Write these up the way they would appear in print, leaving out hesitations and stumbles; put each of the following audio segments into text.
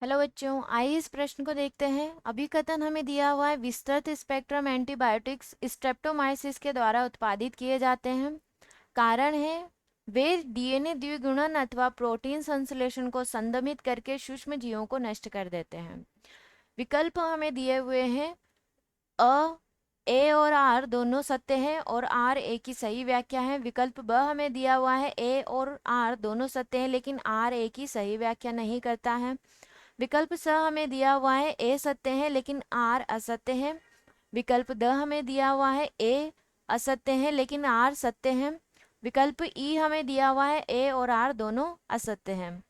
Hello बच्चों, आइए इस प्रश्न को देखते हैं। अभिकथन हमें दिया हुआ है, विस्तृत स्पेक्ट्रम एंटीबायोटिक्स स्ट्रेप्टोमाइसिस के द्वारा उत्पादित किए जाते हैं। कारण है वे डीएनए द्विगुणन अथवा प्रोटीन संश्लेषण को संदमित करके सूक्ष्म जीवों को नष्ट कर देते हैं। विकल्प हमें दिए हुए हैं। अ ए और आर दोनों सत्य हैं और आर ए की सही व्याख्या है। विकल्प ब हमें दिया हुआ है, ए और आर दोनों सत्य हैं लेकिन आर ए की सही व्याख्या नहीं करता है। विकल्प स हमें दिया हुआ है, ए सत्य है लेकिन आर असत्य है। विकल्प द हमें दिया हुआ है, ए असत्य है लेकिन आर सत्य है। विकल्प ई हमें दिया हुआ है, ए और आर दोनों असत्य हैं।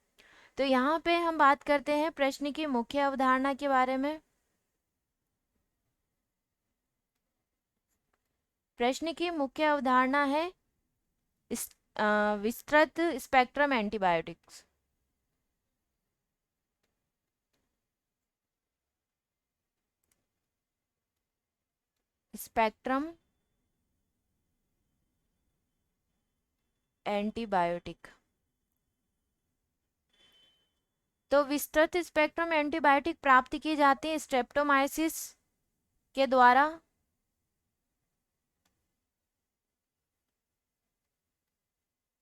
तो यहाँ पे हम बात करते हैं प्रश्न की मुख्य अवधारणा के बारे में। प्रश्न की मुख्य अवधारणा है विस्तृत स्पेक्ट्रम एंटीबायोटिक्स। Spectrum antibiotic. तो विस्तृत स्पेक्ट्रम एंटीबायोटिक प्राप्त की जाती है स्ट्रेप्टोमाइसिस के द्वारा।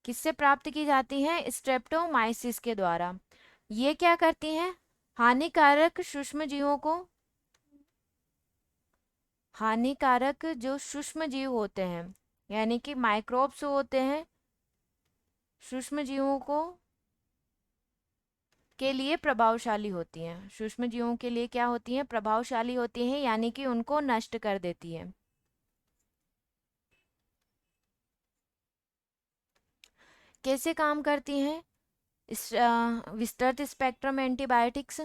किससे प्राप्त की जाती हैं? स्ट्रेप्टोमाइसिस के द्वारा। ये क्या करती हैं? हानिकारक सूक्ष्म जीवों को, हानिकारक जो सूक्ष्म जीव होते हैं यानी कि माइक्रोब्स होते हैं, सूक्ष्म जीवों को के लिए प्रभावशाली होती हैं। सूक्ष्म जीवों के लिए क्या होती हैं? प्रभावशाली होती हैं, यानी कि उनको नष्ट कर देती है। कैसे काम करती हैं इस विस्तृत स्पेक्ट्रम एंटीबायोटिक्स?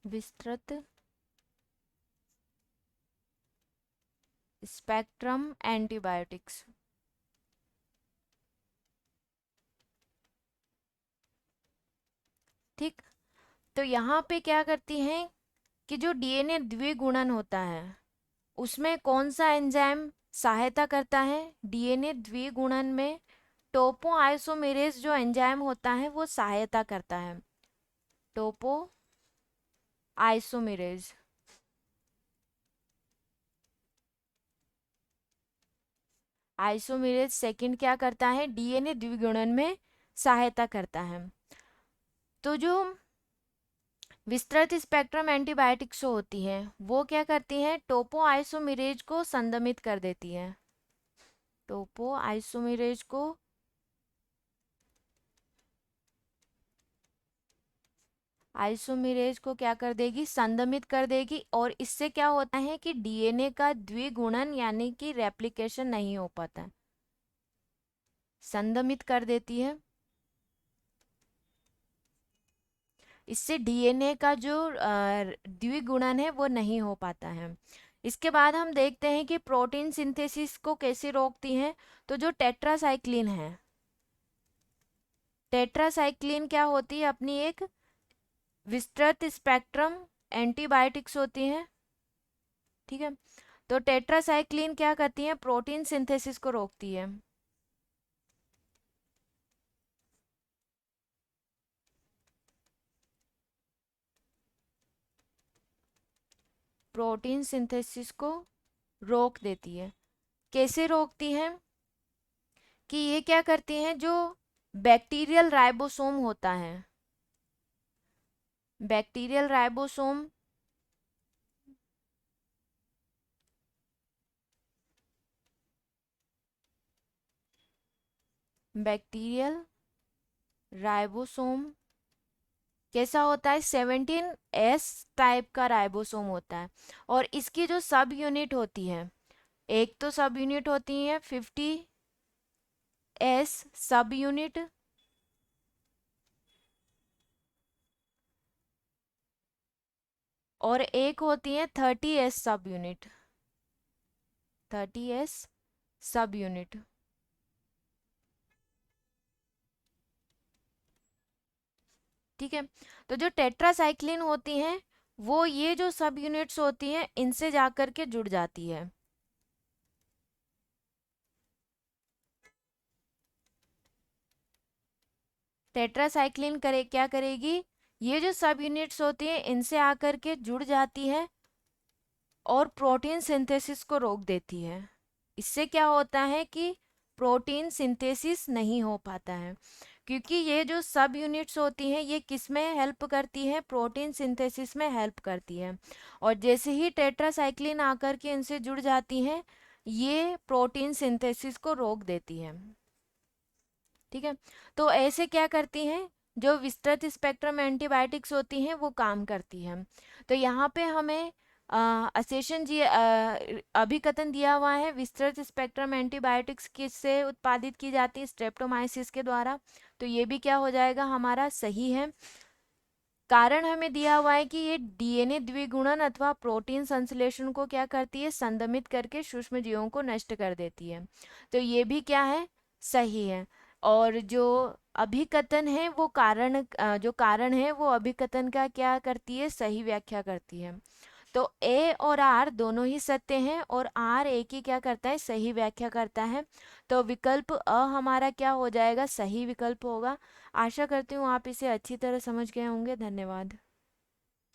विस्तृत स्पेक्ट्रम एंटीबायोटिक्स। ठीक। तो यहाँ पे क्या करती हैं कि जो डीएनए द्विगुणन होता है उसमें कौन सा एंजाइम सहायता करता है? डीएनए द्विगुणन में टोपो आइसोमेरेज जो एंजाइम होता है वो सहायता करता है। टोपो आइसोमेरेज। आइसोमेरेज सेकंड क्या करता है? डीएनए द्विगुणन में सहायता करता है। तो जो विस्तृत स्पेक्ट्रम एंटीबायोटिक्स होती हैं वो क्या करती हैं? टोपो आइसोमेरेज को संदमित कर देती है। टोपो आइसोमेरेज को आइसोमेरेज को क्या कर देगी? संदमित कर देगी। और इससे क्या होता है कि डीएनए का द्विगुणन यानी कि रेप्लिकेशन नहीं हो पाता, संदमित कर देती है। इससे डीएनए का जो द्विगुणन है वो नहीं हो पाता है। इसके बाद हम देखते हैं कि प्रोटीन सिंथेसिस को कैसे रोकती हैं। तो जो टेट्रासाइक्लिन है, टेट्रासाइक्लिन क्या होती है? अपनी एक विस्तृत स्पेक्ट्रम एंटीबायोटिक्स होती है। ठीक है। तो टेट्रासाइक्लिन क्या करती है? प्रोटीन सिंथेसिस को रोकती है। प्रोटीन सिंथेसिस को रोक देती है। कैसे रोकती है? कि ये क्या करती हैं, जो बैक्टीरियल राइबोसोम होता है, बैक्टीरियल राइबोसोम बैक्टीरियल राइबोसोम कैसा होता है? 17S टाइप का राइबोसोम होता है। और इसकी जो सब यूनिट होती है, एक तो सब यूनिट होती है 50S सब यूनिट, और एक होती है 30S सब यूनिट, 30S सब यूनिट। ठीक है। तो जो टेट्रासाइक्लिन होती हैं वो ये जो सब यूनिट्स होती हैं इनसे जाकर के जुड़ जाती है। टेट्रासाइक्लिन क्या करेगी, ये जो सब यूनिट्स होती हैं इनसे आकर के जुड़ जाती है और प्रोटीन सिंथेसिस को रोक देती है। इससे क्या होता है कि प्रोटीन सिंथेसिस नहीं हो पाता है, क्योंकि ये जो सब यूनिट्स होती हैं ये किस में हेल्प करती है, प्रोटीन सिंथेसिस में हेल्प करती है। और जैसे ही टेट्रासाइक्लिन आकर के इनसे जुड़ जाती हैं, ये प्रोटीन सिंथेसिस को रोक देती है। ठीक है, तो ऐसे क्या करती हैं, जो विस्तृत स्पेक्ट्रम एंटीबायोटिक्स होती हैं वो काम करती हैं। तो यहाँ पे हमें असेशन जी अभिकथन दिया हुआ है, विस्तृत स्पेक्ट्रम एंटीबायोटिक्स किससे उत्पादित की जाती है, स्ट्रेप्टोमाइसिस के द्वारा। तो ये भी क्या हो जाएगा हमारा, सही है। कारण हमें दिया हुआ है कि ये डीएनए द्विगुणन अथवा प्रोटीन संश्लेषण को क्या करती है, संदमित करके सूक्ष्म जीवों को नष्ट कर देती है। तो ये भी क्या है, सही है। और जो अभिकथन है वो जो कारण है वो अभिकथन का क्या करती है, सही व्याख्या करती है। तो ए और आर दोनों ही सत्य हैं और आर ए की क्या करता है, सही व्याख्या करता है। तो विकल्प अ हमारा क्या हो जाएगा, सही विकल्प होगा। आशा करती हूँ आप इसे अच्छी तरह समझ गए होंगे। धन्यवाद।